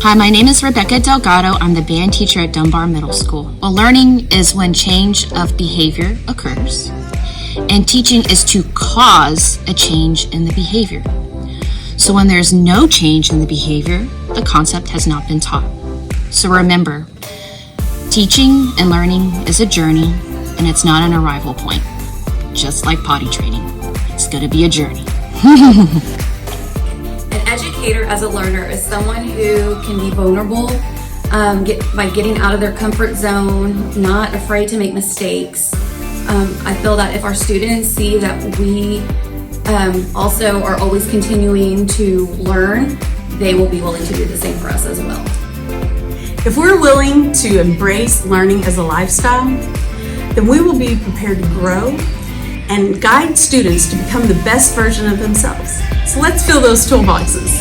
Hi, my name is Rebecca Delgado. I'm the band teacher at Dunbar Middle School. Well, learning is when change of behavior occurs, and teaching is to cause a change in the behavior. So when there's no change in the behavior, the concept has not been taught. So remember, teaching and learning is a journey, and it's not an arrival point. Just like potty training, it's going to be a journey. An educator as a learner is someone who can be vulnerable by getting out of their comfort zone, not afraid to make mistakes. I feel that if our students see that we also are always continuing to learn, they will be willing to do the same for us as well. If we're willing to embrace learning as a lifestyle, then we will be prepared to grow and guide students to become the best version of themselves. So let's fill those toolboxes.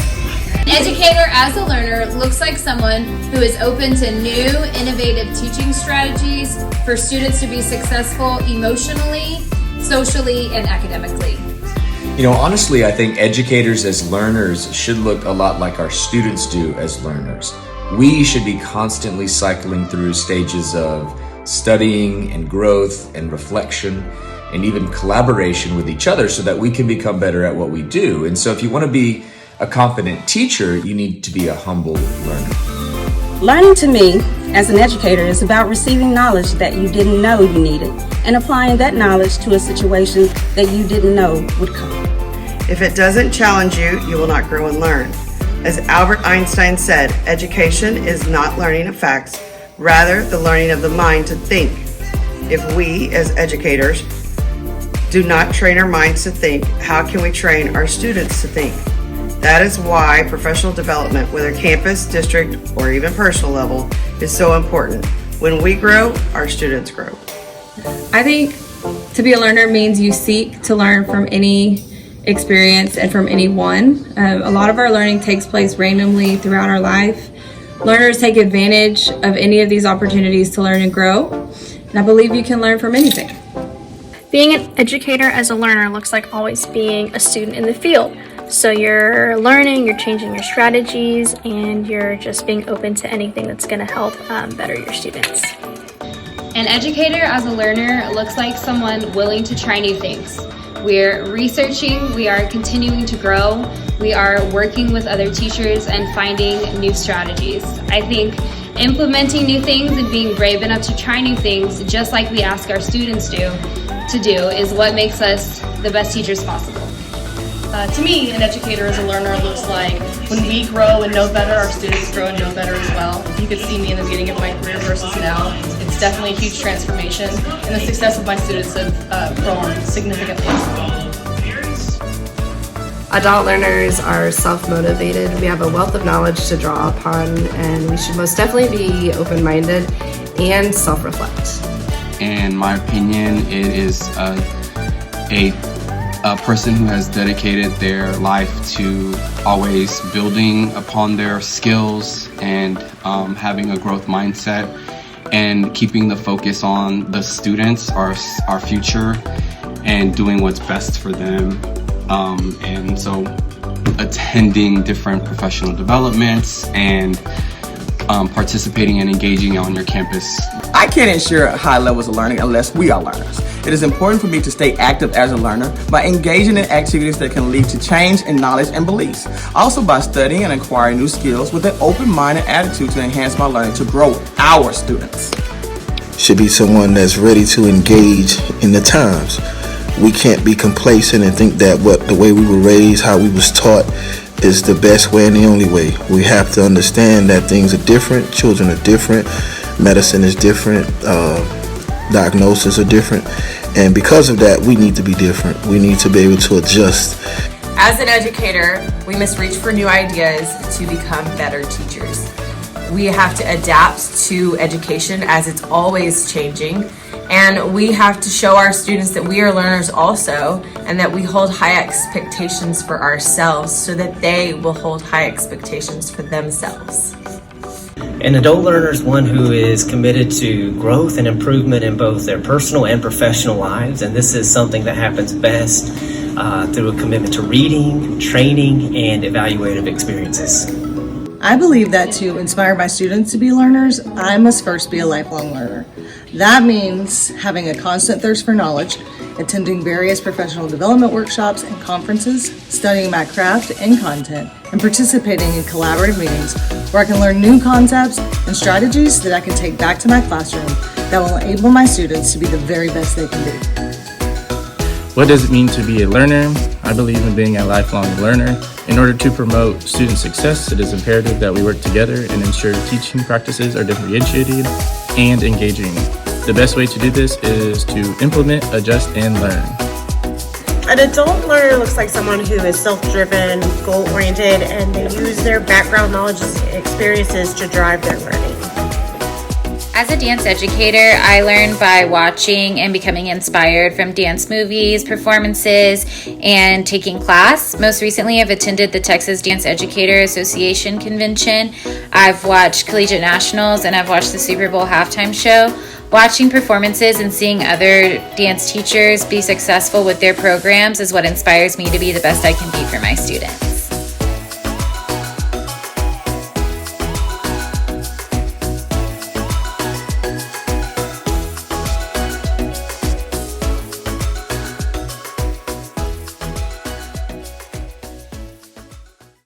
An educator as a learner looks like someone who is open to new, innovative teaching strategies for students to be successful emotionally, socially, and academically. You know, honestly, I think educators as learners should look a lot like our students do as learners. We should be constantly cycling through stages of studying and growth and reflection and even collaboration with each other so that we can become better at what we do. And so if you want to be a confident teacher, you need to be a humble learner. Learning to me, as an educator, is about receiving knowledge that you didn't know you needed and applying that knowledge to a situation that you didn't know would come. If it doesn't challenge you, you will not grow and learn. As Albert Einstein said, education is not learning of facts, rather the learning of the mind to think. If we, as educators, do not train our minds to think, how can we train our students to think? That is why professional development, whether campus, district, or even personal level, is so important. When we grow, our students grow. I think to be a learner means you seek to learn from any experience and from anyone. A lot of our learning takes place randomly throughout our life. Learners take advantage of any of these opportunities to learn and grow, and I believe you can learn from anything. Being an educator as a learner looks like always being a student in the field. So you're learning, you're changing your strategies, and you're just being open to anything that's going to help better your students. An educator as a learner looks like someone willing to try new things. We're researching, we are continuing to grow, we are working with other teachers and finding new strategies. I think implementing new things and being brave enough to try new things, just like we ask our students to do, is what makes us the best teachers possible. To me, an educator as a learner looks like when we grow and know better, our students grow and know better as well. You could see me in the beginning of my career versus now. It's definitely a huge transformation, and the success of my students have grown significantly as well. Adult learners are self-motivated. We have a wealth of knowledge to draw upon, and we should most definitely be open-minded and self-reflect. In my opinion, it is a person who has dedicated their life to always building upon their skills and having a growth mindset and keeping the focus on the students, our future, and doing what's best for them. And so attending different professional developments and participating and engaging on your campus. I can't ensure high levels of learning unless we are learners. It is important for me to stay active as a learner by engaging in activities that can lead to change in knowledge and beliefs. Also by studying and acquiring new skills with an open-minded attitude to enhance my learning to grow our students. Should be someone that's ready to engage in the times. We can't be complacent and think that the way we were raised, how we was taught, is the best way and the only way. We have to understand that things are different, children are different, medicine is different, diagnoses are different, and because of that, we need to be different. We need to be able to adjust. As an educator, we must reach for new ideas to become better teachers. We have to adapt to education as it's always changing, and we have to show our students that we are learners also, and that we hold high expectations for ourselves so that they will hold high expectations for themselves. An adult learner is one who is committed to growth and improvement in both their personal and professional lives, and this is something that happens best through a commitment to reading, training, and evaluative experiences. I believe that to inspire my students to be learners, I must first be a lifelong learner. That means having a constant thirst for knowledge, attending various professional development workshops and conferences, studying my craft and content, and participating in collaborative meetings where I can learn new concepts and strategies that I can take back to my classroom that will enable my students to be the very best they can be. What does it mean to be a learner? I believe in being a lifelong learner. In order to promote student success, it is imperative that we work together and ensure teaching practices are differentiated and engaging. The best way to do this is to implement, adjust, and learn. An adult learner looks like someone who is self-driven, goal-oriented, and they use their background, knowledge, and experiences to drive their learning. As a dance educator, I learn by watching and becoming inspired from dance movies, performances, and taking class. Most recently, I've attended the Texas Dance Educator Association convention. I've watched Collegiate Nationals, and I've watched the Super Bowl halftime show. Watching performances and seeing other dance teachers be successful with their programs is what inspires me to be the best I can be for my students.